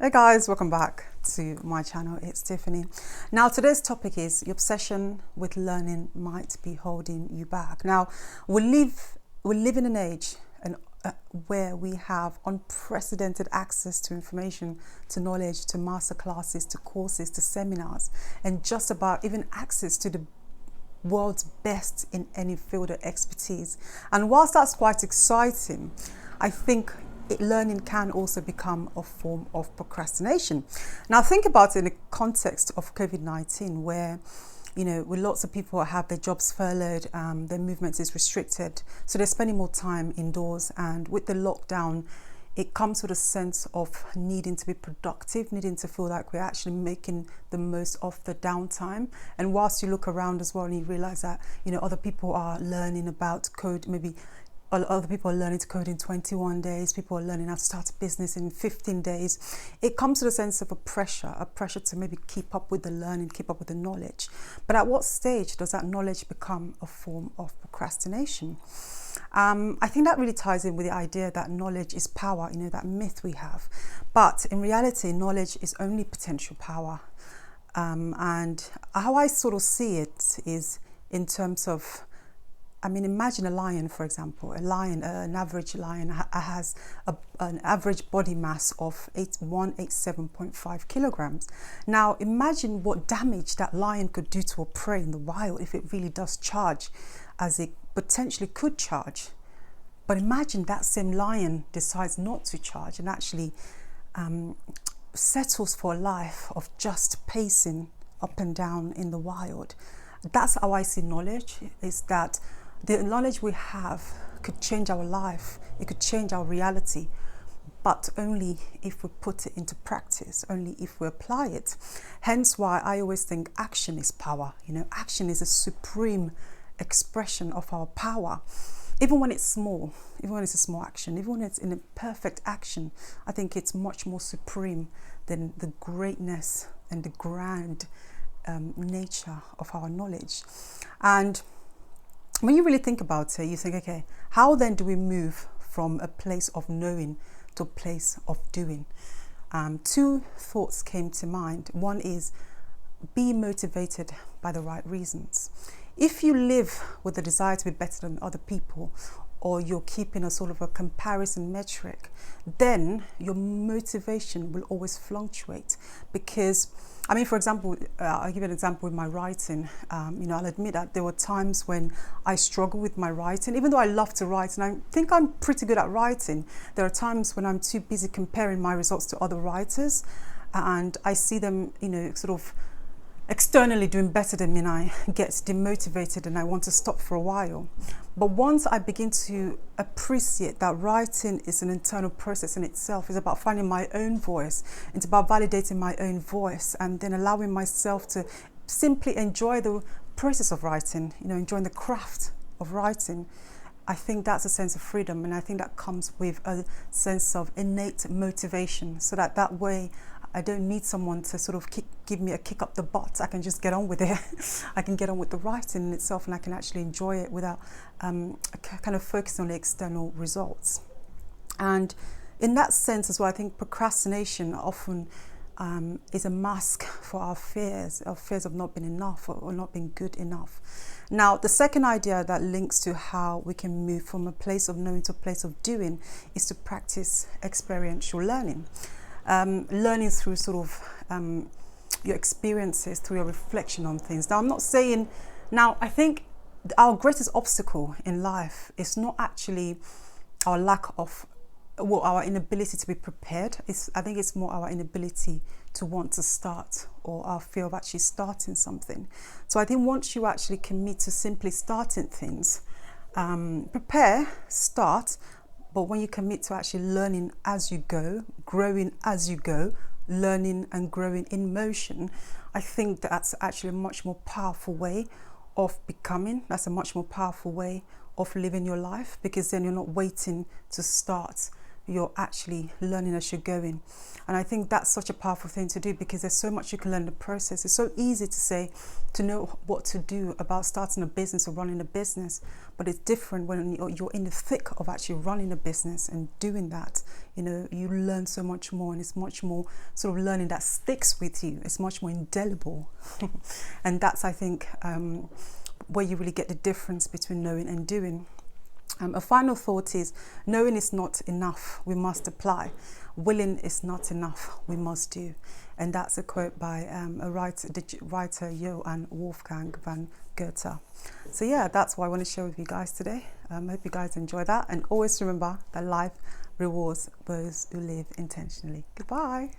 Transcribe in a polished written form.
Hey guys, welcome back to my channel. It's Tiffany. Now today's topic is your obsession with learning might be holding you back. Now we live in an age where we have unprecedented access to information, to knowledge, to master classes, to courses, to seminars, and just about even access to the world's best in any field of expertise. And whilst that's quite exciting, I think learning can also become a form of procrastination. Now think about it in the context of COVID-19, where with lots of people have their jobs furloughed, their movement is restricted, so they're spending more time indoors. And with the lockdown, it comes with a sense of needing to be productive, needing to feel like we're actually making the most of the downtime. And whilst you look around as well and you realize that other people are learning about code, maybe other people are learning to code in 21 days, people are learning how to start a business in 15 days. It comes to the sense of a pressure to maybe keep up with the learning, keep up with the knowledge. But at what stage does that knowledge become a form of procrastination? I think that really ties in with the idea that knowledge is power, that myth we have. But in reality, knowledge is only potential power. And how I sort of see it is in terms of, imagine a lion, for example. An average lion has an average body mass of 187.5 kilograms. Now, imagine what damage that lion could do to a prey in the wild if it really does charge, as it potentially could charge. But imagine that same lion decides not to charge and actually settles for a life of just pacing up and down in the wild. That's how I see knowledge, is that the knowledge we have could change our life, it could change our reality, but only if we put it into practice, only if we apply it. Hence why I always think action is power. Action is a supreme expression of our power. Even when it's small, even when it's a small action, even when it's in a perfect action, I think it's much more supreme than the greatness and the grand nature of our knowledge. And when you really think about it, you think, okay, how then do we move from a place of knowing to a place of doing? Two thoughts came to mind. One is, be motivated by the right reasons. If you live with the desire to be better than other people, or you're keeping a sort of a comparison metric, then your motivation will always fluctuate. Because, for example, I'll give you an example with my writing. I'll admit that there were times when I struggle with my writing, even though I love to write and I think I'm pretty good at writing. There are times when I'm too busy comparing my results to other writers, and I see them, sort of externally doing better than me, and I get demotivated and I want to stop for a while. But once I begin to appreciate that writing is an internal process in itself, it's about finding my own voice, it's about validating my own voice, and then allowing myself to simply enjoy the process of writing, enjoying the craft of writing. I think that's a sense of freedom, and I think that comes with a sense of innate motivation, so that way I don't need someone to sort of give me a kick up the butt. I can just get on with it. I can get on with the writing in itself, and I can actually enjoy it without kind of focusing on the external results. And in that sense as well, I think procrastination often is a mask for our fears of not being enough or not being good enough. Now, the second idea that links to how we can move from a place of knowing to a place of doing is to practice experiential learning. Learning through sort of your experiences, through your reflection on things. I think our greatest obstacle in life is not actually our lack of, our inability to be prepared. I think it's more our inability to want to start, or our fear of actually starting something. So I think once you actually commit to simply starting things, prepare, start, but when you commit to actually learning as you go, growing as you go, learning and growing in motion, I think that's actually a much more powerful way of becoming. That's a much more powerful way of living your life, because then you're not waiting to start you're actually learning as you're going. And I think that's such a powerful thing to do, because there's so much you can learn in the process. It's so easy to say, to know what to do about starting a business or running a business, but it's different when you're in the thick of actually running a business and doing that. You know, you learn so much more, and it's much more sort of learning that sticks with you. It's much more indelible. And that's, I think, where you really get the difference between knowing and doing. A final thought is, knowing is not enough, we must apply. Willing is not enough, we must do. And that's a quote by a writer Johann Wolfgang van Goethe. So yeah, that's what I want to share with you guys today. I hope you guys enjoy that. And always remember that life rewards those who live intentionally. Goodbye.